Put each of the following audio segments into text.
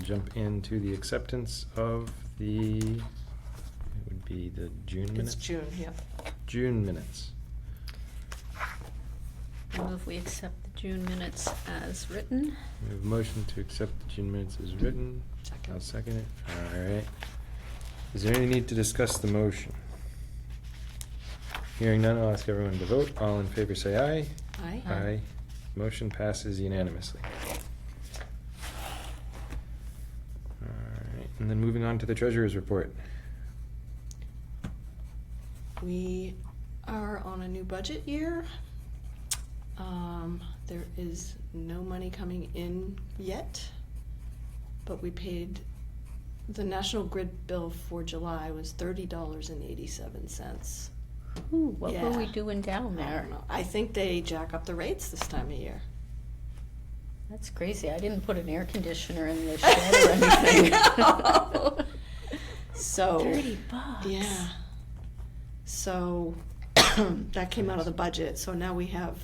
jump into the acceptance of the, it would be the June minutes? It's June, yeah. June minutes. I move we accept the June minutes as written. We have a motion to accept the June minutes as written. Second. I'll second it. All right. Is there any need to discuss the motion? Hearing none, I'll ask everyone to vote. All in favor say aye. Aye. Aye. Motion passes unanimously. All right, and then moving on to the treasurer's report. We are on a new budget year. There is no money coming in yet, but we paid, the National Grid bill for July was $30.87. Ooh, what were we Yeah. doing down I there? don't know. I think they jack up the rates this time of year. That's crazy. I didn't put an air conditioner in the shed or anything. know. So. $30. Yeah. So that came out of the budget, so now we have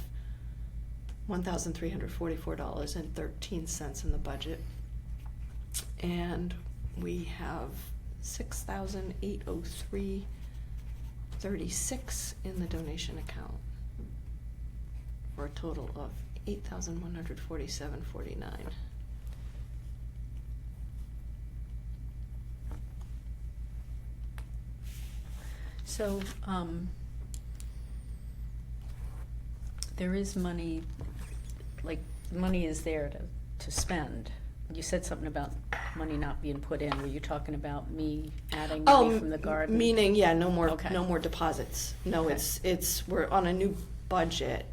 $1,344.13 in the budget. And we have $6,803.36 in the donation account, for a total of $8,147.49. So, there is money, like, money is there to spend. You said something about money not being put in. Were you talking about me adding money from the garden? Meaning, yeah, no more, Okay. no more deposits. No, Okay. it's, we're on a new budget,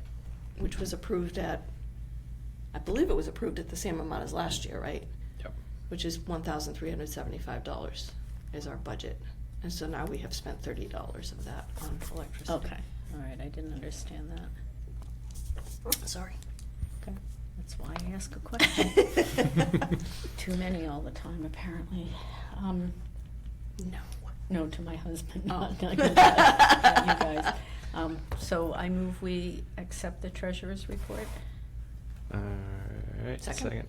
which was approved at, I believe it was approved at the same amount as last year, right? Yep. Which is $1,375 is our budget. And so now we have spent $30 of that on electricity. Okay, all right, I didn't understand that. Sorry. Okay, that's why I ask a question. Too many all the time, apparently. No. No, to my husband, not Oh. not you guys. So I move we accept the treasurer's report. All right, Second. second.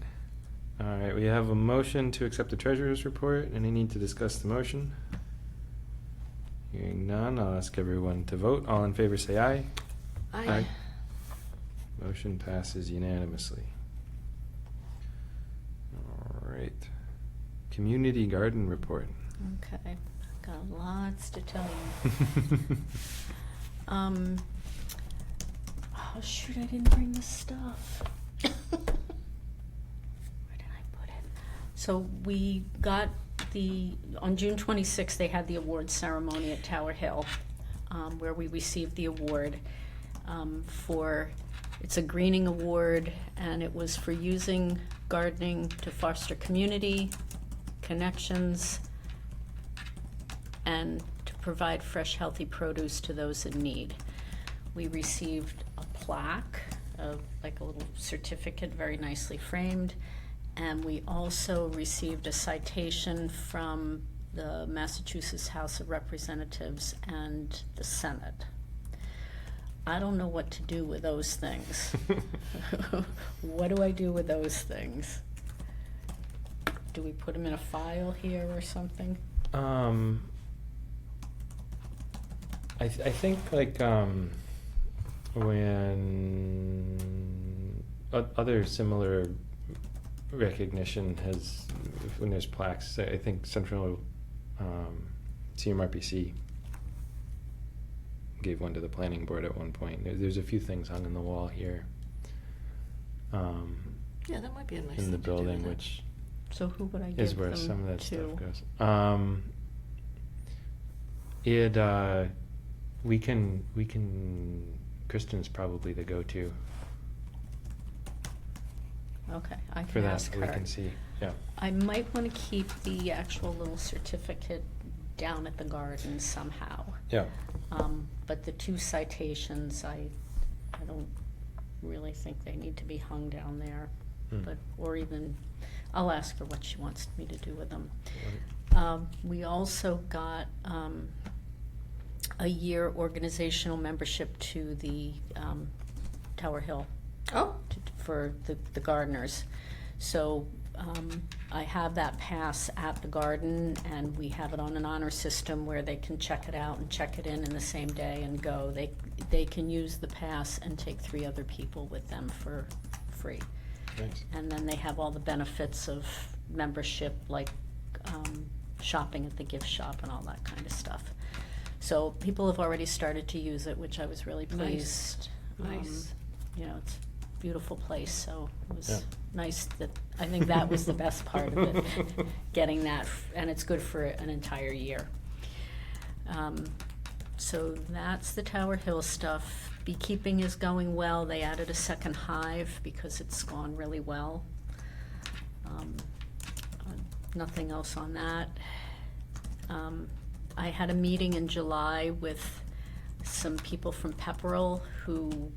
All right, we have a motion to accept the treasurer's report. Any need to discuss the motion? Hearing none, I'll ask everyone to vote. All in favor say aye. Aye. Motion passes unanimously. All right. Community garden report. Okay, got lots to tell you. Oh shoot, I didn't bring the stuff. Where did I put it? So we got on June 26th, they had the award ceremony at Tower Hill, where we received the award it's a greening award, and it was for using gardening to foster community, connections, and to provide fresh, healthy produce to those in need. We received a plaque, like a little certificate, very nicely framed, and we also received a citation from the Massachusetts House of Representatives and the Senate. I don't know what to do with those things. What do I do with those things? Do we put them in a file here or something? I think like when other similar recognition when there's plaques, I think Central CMRPC gave one to the planning board at one point. There's a few things hung on the wall here. Yeah, that might be a nice in thing the to do, building, isn't it? which So who would I give is where them some of that to? stuff goes. We can Kristen's probably the go-to Okay, I for can that. ask We her. can see. Yeah. I might want to keep the actual little certificate down at the garden somehow. Yeah. But the two citations, I don't really think they need to be hung down there. Hmm. Or even, I'll ask her what she wants me to do with them. We also got a year organizational membership to the Tower Hill Oh, for the gardeners. So I have that pass at the garden, and we have it on an honor system where they can check it out and check it in the same day and go. They can use the pass and take 3 other people with them for free. Nice. And then they have all the benefits of membership, like shopping at the gift shop and all that kind of stuff. So people have already started to use it, which I was really pleased. Nice. You know, it's a beautiful place, so it was Yeah. nice that, I think that was the best part of it, getting that, and it's good for an entire year. So that's the Tower Hill stuff. Beekeeping is going well. They added a second hive because it's gone really well. Nothing else on that. I had a meeting in July with some people from Pepperell who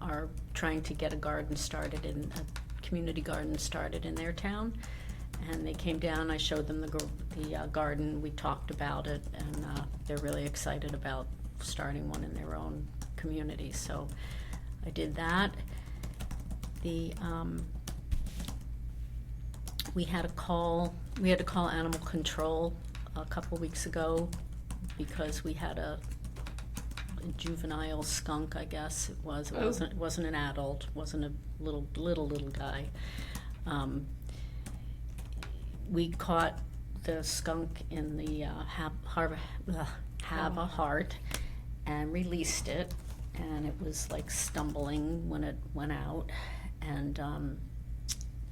are trying to get a garden started, a community garden started in their town. And they came down, I showed them the garden, we talked about it, and they're really excited about starting one in their own community. So I did that. We had to call animal control a couple weeks ago because we had a juvenile skunk, I guess it was. It wasn't an adult, wasn't a little guy. We caught the skunk in the Have a Heart and released it, and it was like stumbling when it went out, and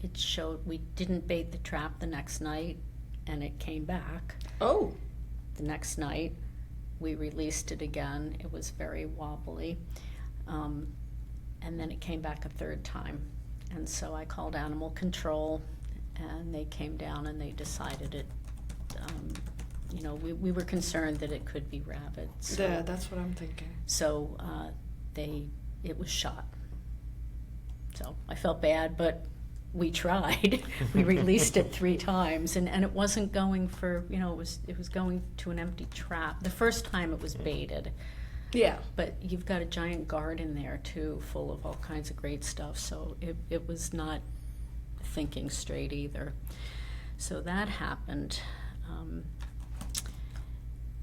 it showed we didn't bait the trap the next night, and it came back. Oh. The next night we released it again. It was very wobbly, and then it came back a third time, and so I called animal control, and they came down and they decided it. We were concerned that it could be rabid. So, Yeah, that's what I'm thinking. so it was shot. So I felt bad, but we tried. We released it 3 times, and it wasn't going for, it was going to an empty trap. The first time it was baited, Yeah. but you've got a giant garden there too, full of all kinds of great stuff, so it was not thinking straight either. So that happened.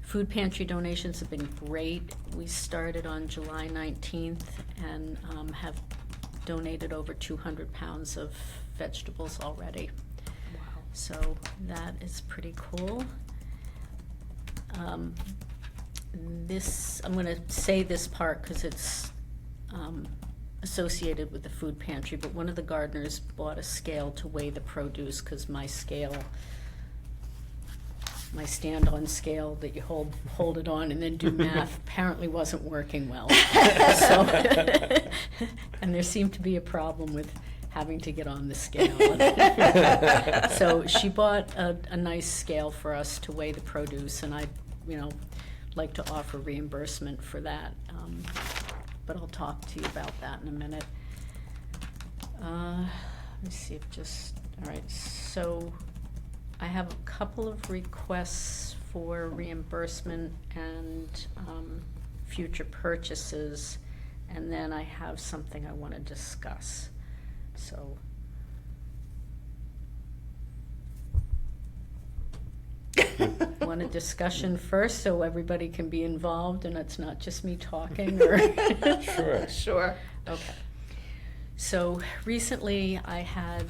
Food pantry donations have been great. We started on July 19th and have donated over 200 pounds of vegetables already. Wow. So that is pretty cool. I'm going to say this part because it's associated with the food pantry, but one of the gardeners bought a scale to weigh the produce because my stand-on scale that you hold it on and then do math apparently wasn't working well. So, and there seemed to be a problem with having to get on the scale. So she bought a nice scale for us to weigh the produce, and I'd like to offer reimbursement for that. But I'll talk to you about that in a minute. Let me see if all right, so I have a couple of requests for reimbursement and future purchases, and then I have something I want to discuss. So, want a discussion first so everybody can be involved and it's not just me talking? Or Sure. Sure. Okay. So recently I had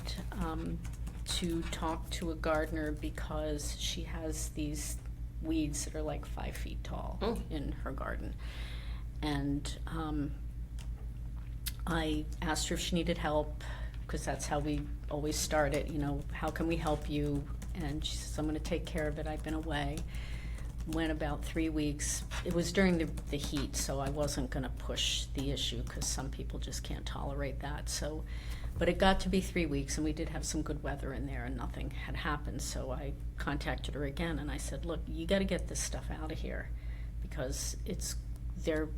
to talk to a gardener because she has these weeds that are like 5 feet tall in her garden. And I asked her if she needed help, because that's how we always start it, how can we help you? And she says, I'm going to take care of it. I've been away. Went about 3 weeks. It was during the heat, so I wasn't going to push the issue because some people just can't tolerate that. So, but it got to be 3 weeks, and we did have some good weather in there, and nothing had happened. So I contacted her again, and I said, look, you got to get this stuff out of here because they're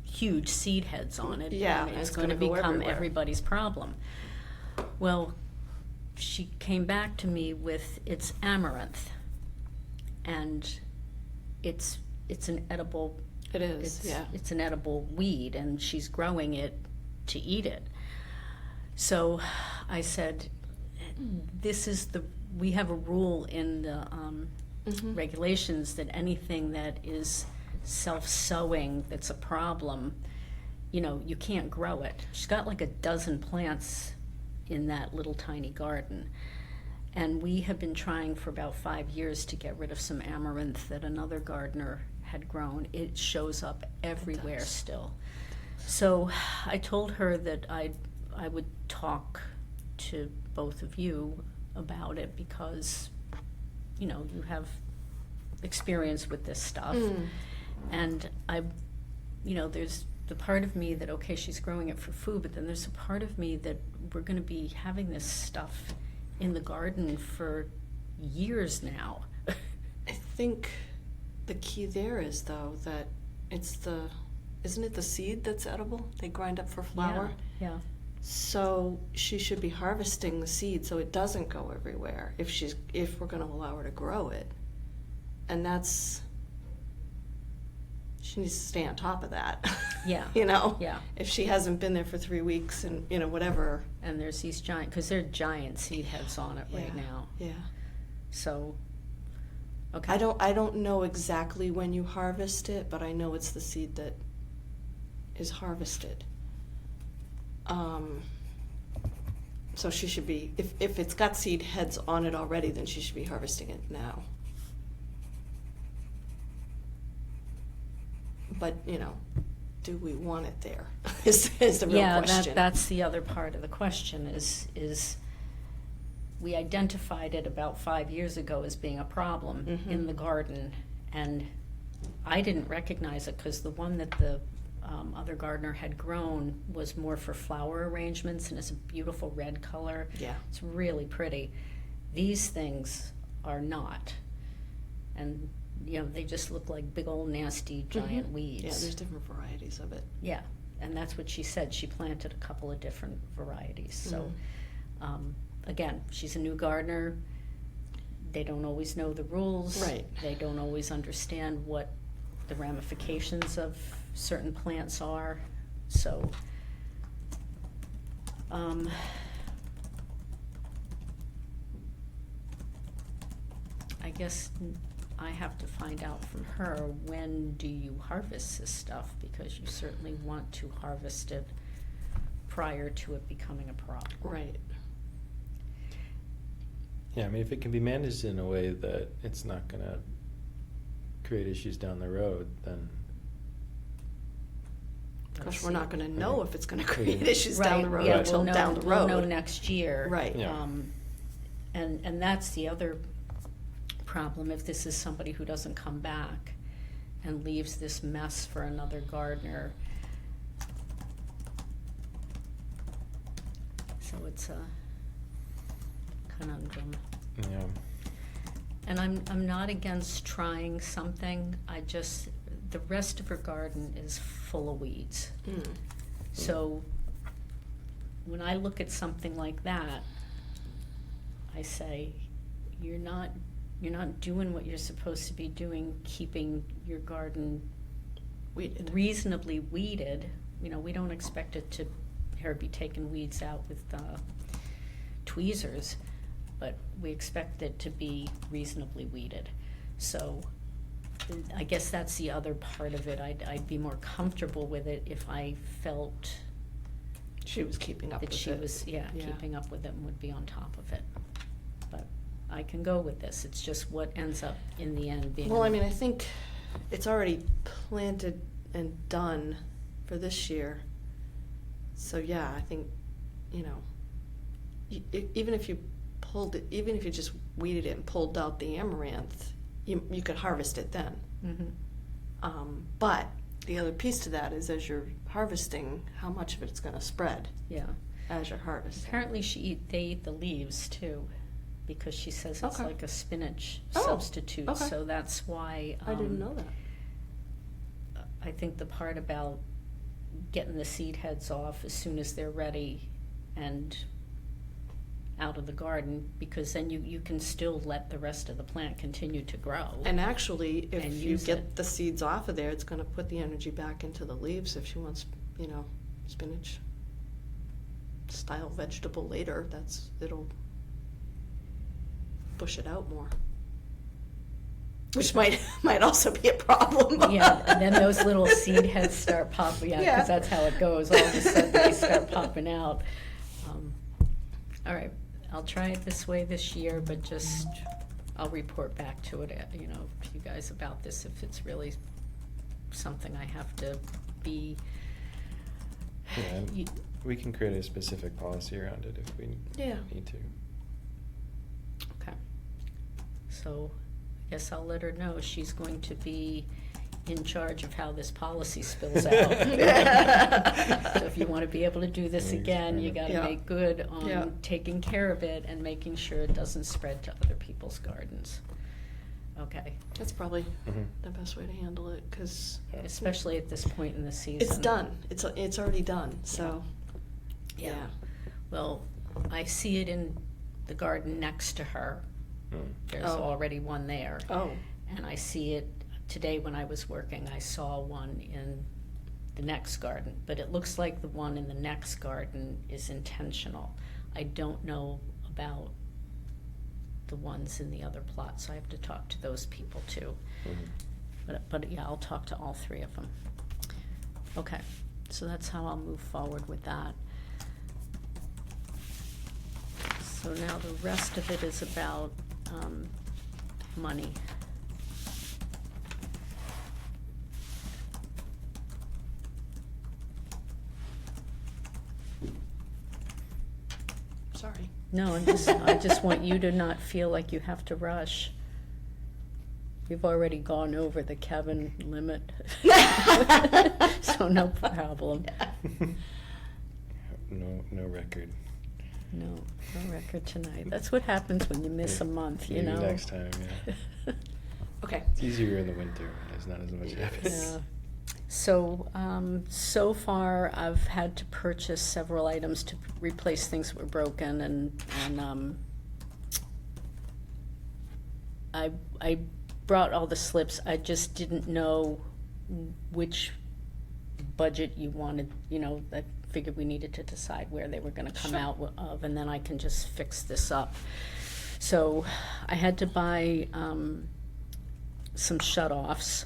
huge seed heads on it. Yeah, and it's going to gonna go become everywhere. everybody's problem. Well, she came back to me with it's amaranth, and it's an edible. It is, yeah. It's an edible weed, and she's growing it to eat it. So I said, we have a rule in the Mhm. regulations that anything that is self-sowing that's a problem, you can't grow it. She's got like a dozen plants in that little tiny garden. And we have been trying for about 5 years to get rid of some amaranth that another gardener had grown. It shows up everywhere does. still. So I told her that I would talk to both of you about it because, you have experience with this stuff. Mm. And there's the part of me that, okay, she's growing it for food, but then there's a part of me that we're going to be having this stuff in the garden for years now. I think the key there is, though, that isn't it the seed that's edible? They grind up for flour? Yeah. So she should be harvesting the seed so it doesn't go everywhere if we're going to allow her to grow it. And she needs to stay on top of that. Yeah. Yeah. If she hasn't been there for 3 weeks and, whatever. And there's these because there are giant seed heads on it right Yeah. now. Yeah. So, okay. I don't know exactly when you harvest it, but I know it's the seed that is harvested. So she should be, if it's got seed heads on it already, then she should be harvesting it now. But, do we want it there? is the real question. Yeah, that's the other part of the question is we identified it about 5 years ago as being a problem in the garden, and I didn't recognize it because the one that the other gardener had grown was more for flower arrangements, and it's a beautiful red color. Yeah. It's really pretty. These things are not, and they just look like big old nasty giant weeds. Yeah, there's different varieties of it. Yeah, and that's what she said. She planted a couple of different varieties. So, again, she's a new gardener. They don't always know the rules. Right. They don't always understand what the ramifications of certain plants are. So, I guess I have to find out from her, when do you harvest this stuff? Because you certainly want to harvest it prior to it becoming a problem. Right. Yeah, I mean, if it can be managed in a way that it's not going to create issues down the road, then Of course, Let's we're not see. going to know if it's going to create Mhm. issues down the road yeah, until down the road. We'll know next year. Right. Yeah. And that's the other problem. If this is somebody who doesn't come back and leaves this mess for another gardener, so it's a conundrum. yeah. And I'm not against trying something. The rest of her garden is full of weeds. Mm. So when I look at something like that, I say, you're not doing what you're supposed to be doing, keeping your garden Weeded. reasonably weeded. We don't expect her to be taking weeds out with tweezers, but we expect it to be reasonably weeded. So I guess that's the other part of it. I'd be more comfortable with it if I felt She was keeping up that with she it. was, keeping up with it and would be on top of it. But I can go with this. It's just what ends up in the end being. Well, I mean, I think it's already planted and done for this year. So yeah, I think, even if you just weeded it and pulled out the amaranth, you could harvest it then. But the other piece to that is, as you're harvesting, how much of it's going to spread Yeah. as you're harvesting. Apparently they eat the leaves too, because she says it's Okay. like a spinach Oh, substitute. okay. So that's why. I didn't know that. I think the part about getting the seed heads off as soon as they're ready and out of the garden, because then you can still let the rest of the plant continue to grow. And actually, if And you use get it. the seeds off of there, it's going to put the energy back into the leaves. If she wants, spinach style vegetable later, it'll push it out more. Which might also be a problem. Yeah, and then those little seed heads start popping out, Yeah. because that's how it goes. All of a sudden, they start popping out. All right, I'll try it this way this year, but just, I'll report back to it, to you guys about this if it's really something I have to be. Yeah, and You- we can create a specific policy around it if we Yeah. need to. Okay. So I guess I'll let her know she's going to be in charge of how this policy spills out. So if you want to be able to do this Thanks, again, you Brenda. got to Yeah. make good Yeah. on taking care of it and making sure it doesn't spread to other people's gardens. Okay, That's probably Mhm. the best way to handle it, because especially at this point in the season. it's done. It's already done, so, yeah. Well, I see it in the garden next to her. Mm. There's Oh. already one there. Oh, And I see it today when I was working, I saw one in the next garden, but it looks like the one in the next garden is intentional. I don't know about the ones in the other plot, so I have to talk to those people too. Mhm. But yeah, I'll talk to all three of them. Okay, so that's how I'll move forward with that. So now the rest of it is about money. sorry. No, I just want you to not feel like you have to rush. We've already gone over the Kevin limit, so no problem. No record. No record tonight. That's what happens when you miss a month, you Maybe know? next time, yeah. Okay. It's easier in the winter when there's not as much happens. Yeah. So, so far, I've had to purchase several items to replace things that were broken, and I brought all the slips. I just didn't know which budget you wanted, I figured we needed to decide where they were gonna come Sure. out of, and then I can just fix this up. So, I had to buy, some shut-offs,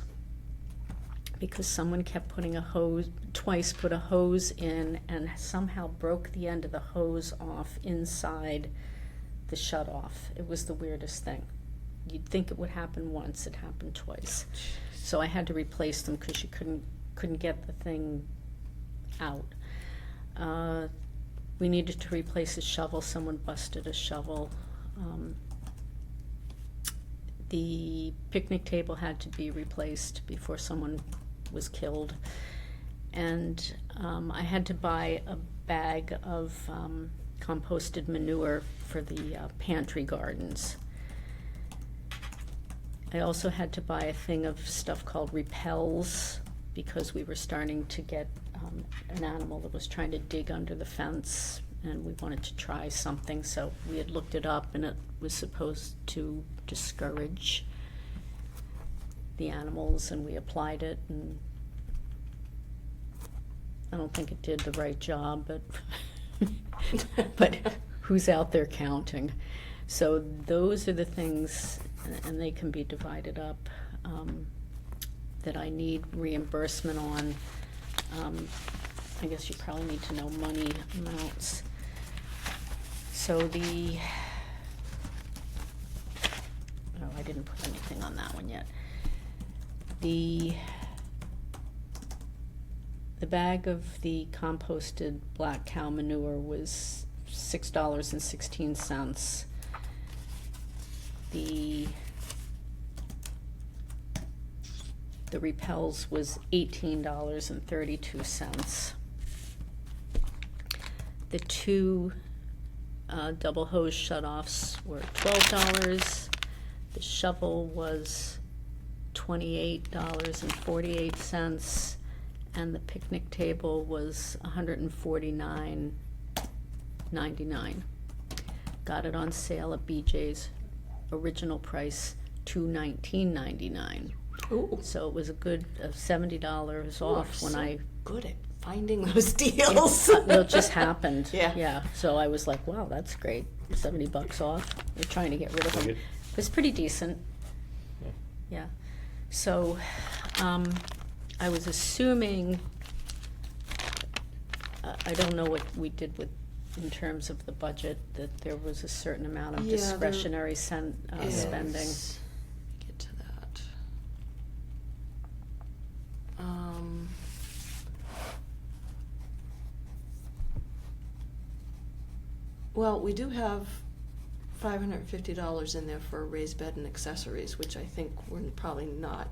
because someone kept putting put a hose in and somehow broke the end of the hose off inside the shut-off. It was the weirdest thing. You'd think it would happen once, it happened twice. So I had to replace them because you couldn't get the thing out. We needed to replace a shovel, someone busted a shovel. The picnic table had to be replaced before someone was killed. And I had to buy a bag of composted manure for the pantry gardens. I also had to buy a thing of stuff called repels, because we were starting to get an animal that was trying to dig under the fence, and we wanted to try something, so we had looked it up, and it was supposed to discourage the animals, and we applied it, and I don't think it did the right job, but who's out there counting? So those are the things, and they can be divided up, that I need reimbursement on. I guess you probably need to know money amounts. So I didn't put anything on that one yet. The bag of the composted black cow manure was $6.16. The repels was $18.32. The two double hose shutoffs were $12. The shovel was $28.48, and the picnic table was $149.99. Got it on sale at BJ's. Original price $219.99. Ooh. So it was a good $70 off when so I. good at finding those deals. It just happened. Yeah. Yeah. So I was like, wow, that's great. $70 off. We're trying to get rid of Like them. it? It was pretty decent, Yeah. yeah. So, I was assuming, I don't know what we did with, in terms of the budget, that there was a certain amount of Yeah, there discretionary spending. Is- Get to that. Well, we do have $550 in there for a raised bed and accessories, which I think we're probably not.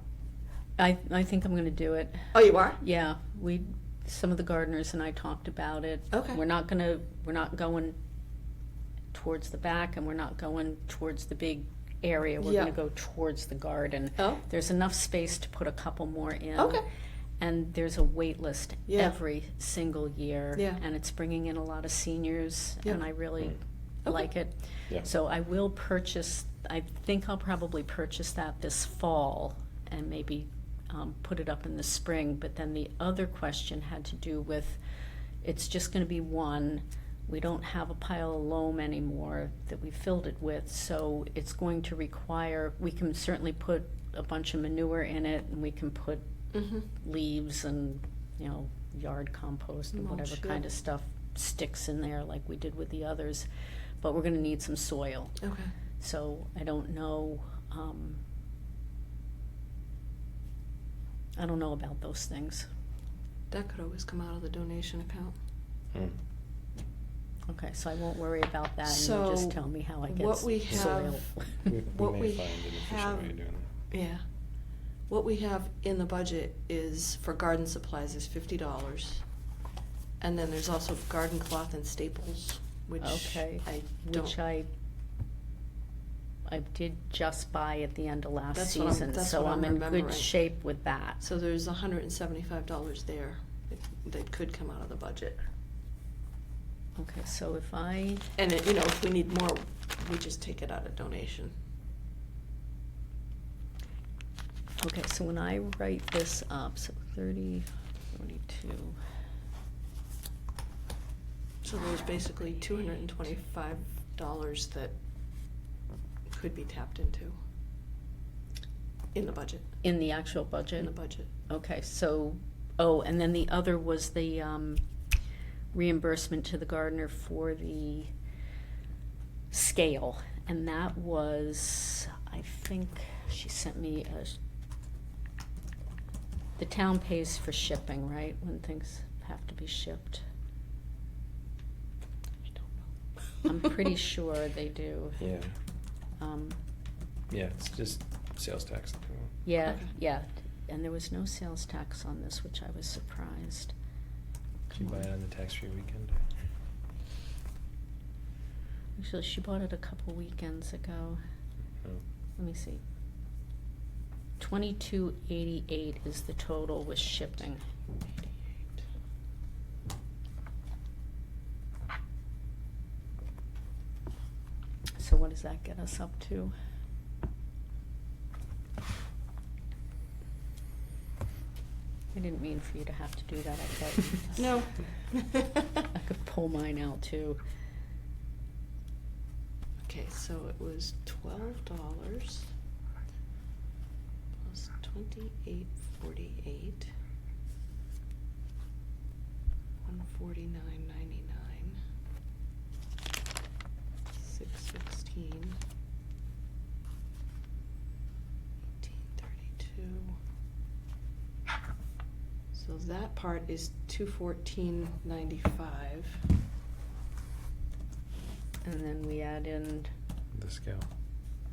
I think I'm gonna do it. Oh, you are? Yeah, some of the gardeners and I talked about it. Okay. We're not going towards the back, and we're not going towards the big area. We're Yeah. gonna go towards the garden. Oh. There's enough space to put a couple more in. Okay. And there's a wait list Yeah. every single year. Yeah. And it's bringing in a lot of seniors, Yeah. and I really Okay. like it. Yeah. So I will purchase, I think I'll probably purchase that this fall and maybe put it up in the spring. But then the other question had to do with, it's just gonna be one. We don't have a pile of loam anymore that we filled it with, so it's going to require, we can certainly put a bunch of manure in it, and we can put Mm-hmm. leaves and, yard compost and Mulch, whatever yeah. kind of stuff sticks in there like we did with the others. But we're gonna need some soil, Okay. so I don't know, I don't know about those things. That could always come out of the donation account. Hmm. Okay, so I won't worry about that, and So, you just tell me how I get what we soil. We What may we find an efficient have- way of doing that. Yeah. What we have in the budget is, for garden supplies, is $50. And then there's also garden cloth and staples, which Okay, I don't. which I did just buy at the end of last That's what I'm- season, that's so what I'm I'm in remembering. good shape with that. So there's $175 there that could come out of the budget. Okay, so if I, And if we need more, we just take it out of donation. okay, so when I write this up, so 30, 42, So there's basically $225 that could be tapped into in the budget. in the actual budget? In the budget. Okay, so, and then the other was the reimbursement to the gardener for the scale. And that was, I think, she sent me the town pays for shipping, right, when things have to be shipped? I don't know. I'm pretty sure they do. Yeah, Um, yeah, it's just sales tax. Yeah, Okay. yeah, and there was no sales tax on this, which I was surprised. Did you buy it on the tax-free weekend? Actually, she bought it a couple weekends ago. Oh. Let me see. $22.88 is the total with shipping. 88. So what does that get us up to? I didn't mean for you to have to do that, I thought you just- No. I could pull mine out too. Okay, so it was $12 plus $28.48, $149.99, $616, $18.32. So that part is $214.95. And then we add in The scale.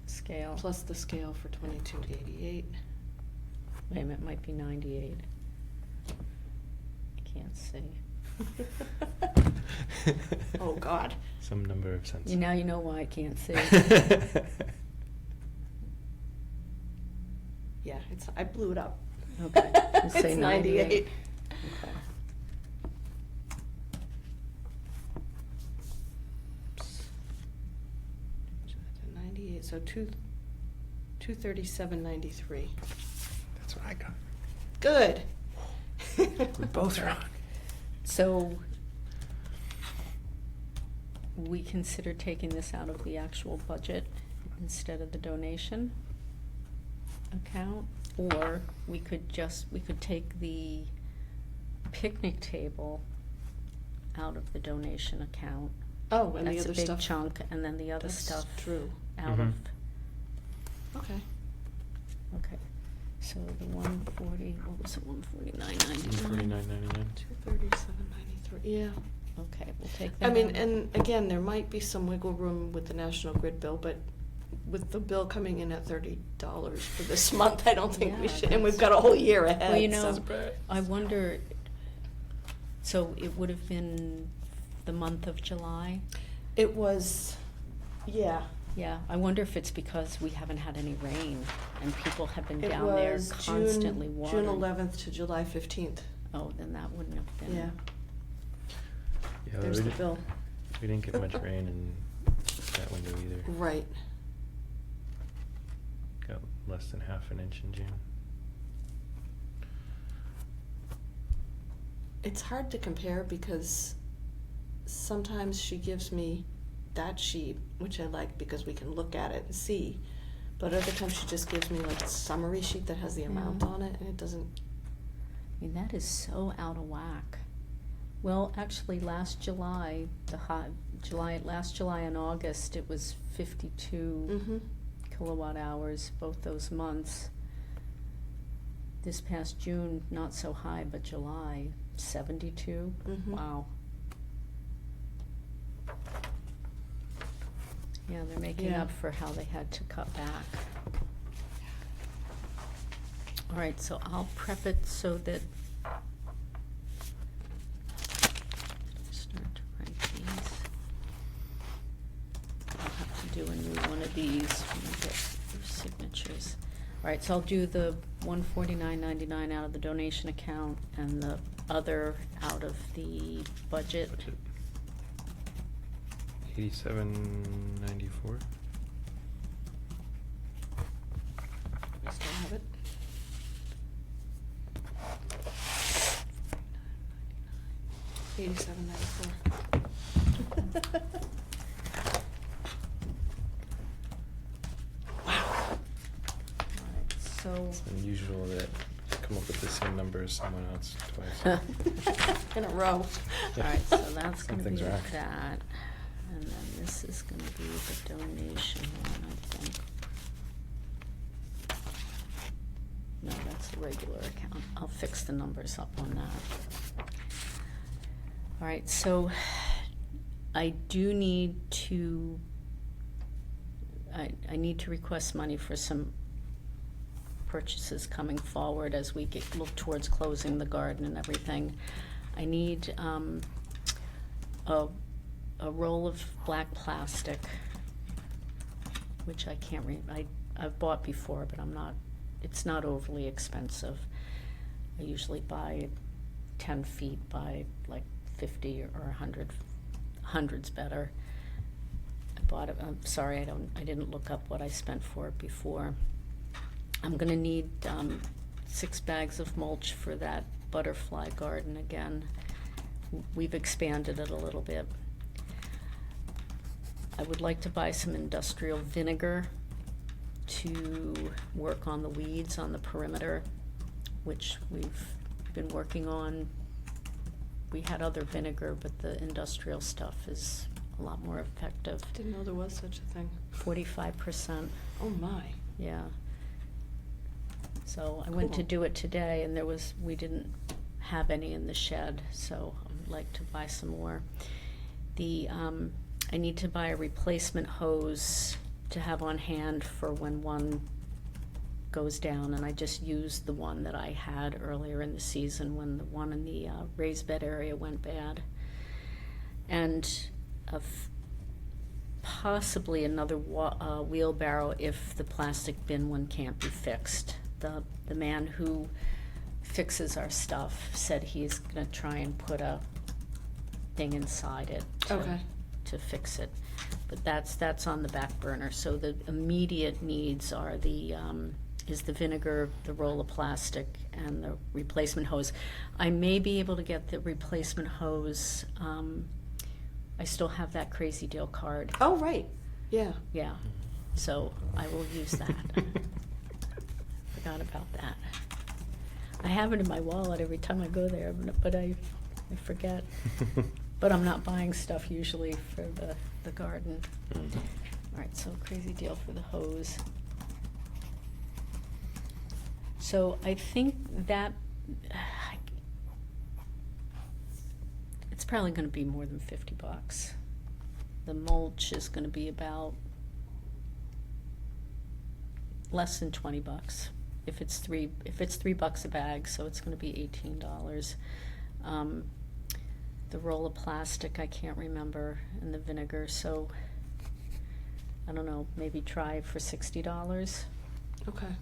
scale. Plus the scale for $22.88. Wait a minute, it might be 98. I can't see. Oh, God. Some number of cents. Now you know why I can't see. Yeah, I blew it up. Okay, let's say It's 98. 98. Okay. Oops. 98, so 237.93. That's what I got. Good. We're both wrong. So we consider taking this out of the actual budget instead of the donation account, or we could take the picnic table out of the donation account. Oh, and the That's other a big stuff. chunk, and then the other That's stuff true. out Mhm. of, Okay. okay. So the 140, what was it, 149.99? 49.99. 237.93. Yeah. Okay, we'll take that I mean, out. and again, there might be some wiggle room with the National Grid bill, but with the bill coming in at $30 for this month, I don't think we Yeah, should, and we've that's- got a whole year ahead. Well, you so- know, I wonder, so it would have been the month of July? It was, yeah. Yeah, I wonder if it's because we haven't had any rain and people have been It down there was constantly June watering. 11th to July 15th. Oh, then that wouldn't have been. Yeah, Yeah, there's we the didn't- bill. We didn't get much rain in that window either. Right. Got less than half an inch in June. It's hard to compare because sometimes she gives me that sheet, which I like because we can look at it and see. But other times she just gives me like a summary sheet that has the amount Yeah. on it, and it doesn't. I mean, that is so out of whack. Well, actually, last July and August, it was 52 Mm-hmm. kilowatt hours, both those months. This past June, not so high, but July, 72. Mhm. Wow. Yeah, they're making Yeah. up for how they had to cut back. All right, so I'll prep it so that start to write these. I'll have to do a new one of these when I get your signatures. All right, so I'll do the 149.99 out of the donation account and the other out of the budget. Budget. 87.94. We still have it. $87.94. Wow. All right, so. It's unusual that you come up with the same number as someone else twice. In a row. All right, so that's gonna be Something's wrong. that, and then this is gonna be the donation one, I think. No, that's the regular account. I'll fix the numbers up on that. All right, so I do need to, I need to request money for some purchases coming forward as we look towards closing the garden and everything. I need a roll of black plastic, which I can't I've bought before, but it's not overly expensive. I usually buy 10 feet by like 50 or 100. 100's better. I bought it, I'm sorry, I didn't look up what I spent for it before. I'm gonna need 6 bags of mulch for that butterfly garden again. We've expanded it a little bit. I would like to buy some industrial vinegar to work on the weeds on the perimeter, which we've been working on. We had other vinegar, but the industrial stuff is a lot more effective. Didn't know there was such a thing. 45%, Oh my. yeah. So I went to Cool. do it today, and we didn't have any in the shed, so I'd like to buy some more. I need to buy a replacement hose to have on hand for when one goes down, and I just used the one that I had earlier in the season when the one in the raised bed area went bad. And possibly another wheelbarrow if the plastic bin one can't be fixed. The man who fixes our stuff said he's gonna try and put a thing inside it to fix it. But that's on the back burner. So the immediate needs are is the vinegar, the roll of plastic, and the replacement hose. I may be able to get the replacement hose. I still have that Crazy Deal card. Oh, right, yeah. Yeah, so I will use that. Forgot about that. I have it in my wallet every time I go there, but I forget. But I'm not buying stuff usually for the garden. Mm. All right, so Crazy Deal for the hose. So I think that it's probably gonna be more than $50. The mulch is gonna be about less than $20. If it's $3 a bag, so it's gonna be $18. The roll of plastic, I can't remember, and the vinegar, so I don't know, maybe try for $60. Okay.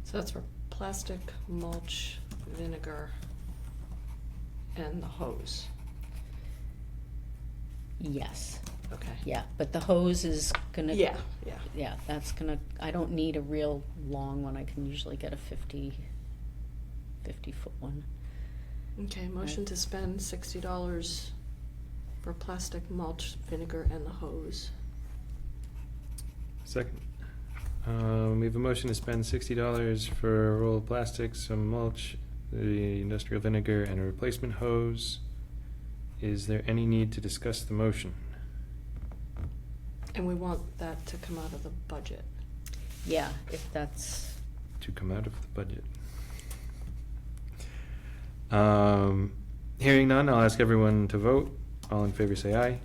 So that's for plastic, mulch, vinegar, and the hose. Yes, Okay. yeah, but the hose is gonna. Yeah. Yeah, that's gonna, I don't need a real long one, I can usually get a 50-foot one. Okay, motion to spend $60 for plastic, mulch, vinegar, and the hose. Second. We have a motion to spend $60 for a roll of plastic, some mulch, the industrial vinegar, and a replacement hose. Is there any need to discuss the motion? And we want that to come out of the budget. Yeah, if that's, To come out of the budget. Hearing none, I'll ask everyone to vote. All in favor say aye.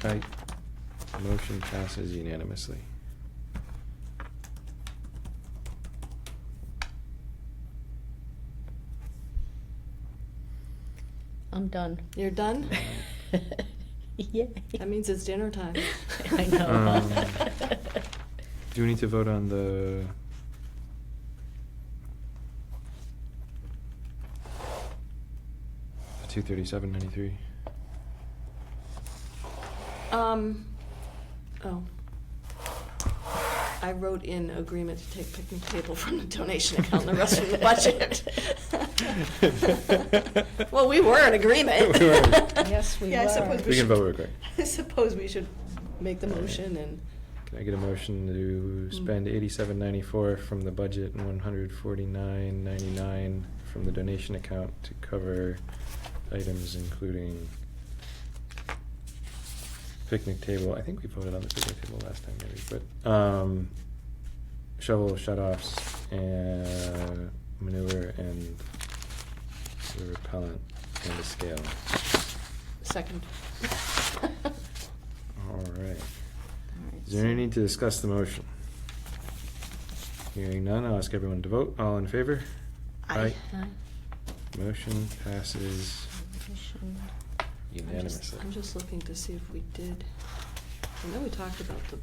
Aye. Motion passes unanimously. I'm done. You're done? Yay. That means it's dinner time. I know. Do we need to vote on the... the 237.93? Oh. I wrote in agreement to take picnic table from the donation account and the rest from the budget. Well, we were in agreement. We were. Yes, we Yeah, I were. suppose We can vote real quick. I suppose we should make the motion and, Can I get a motion to spend $87.94 from the budget and $149.99 from the donation account to cover items including picnic table? I think we voted on the picnic table last time, maybe, but shovel shutoffs and manure and the repellent and a scale. second. All right. Alright, Is there any so- need to discuss the motion? Hearing none, I'll ask everyone to vote. All in favor? Aye. Aye. Motion passes unanimously. I'm just looking to see if we did, I know we talked about the I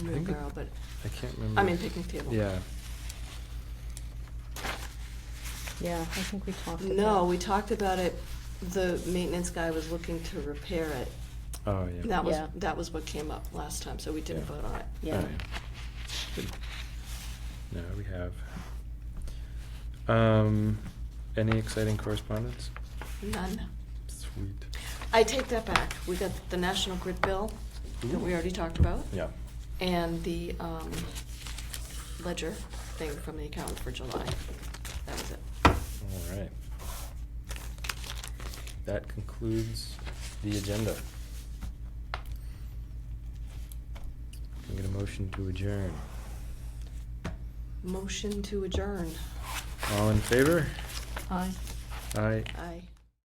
new think it- barrel, but, I can't remember. I mean picnic table. Yeah. Yeah, I think we talked about. No, we talked about it, the maintenance guy was looking to repair it. Oh, yeah. Yeah. That was what came up last time, so we didn't Yeah. vote on it. Yeah. Oh, Good. No, we have. Any exciting correspondence? None. Sweet. I take that back. We got the National Grid bill that we already talked about, Yeah. and the ledger thing from the accountant for July. That was it. All right. That concludes the agenda. Can I get a motion to adjourn? Motion to adjourn. All in favor? Aye. Aye. Aye.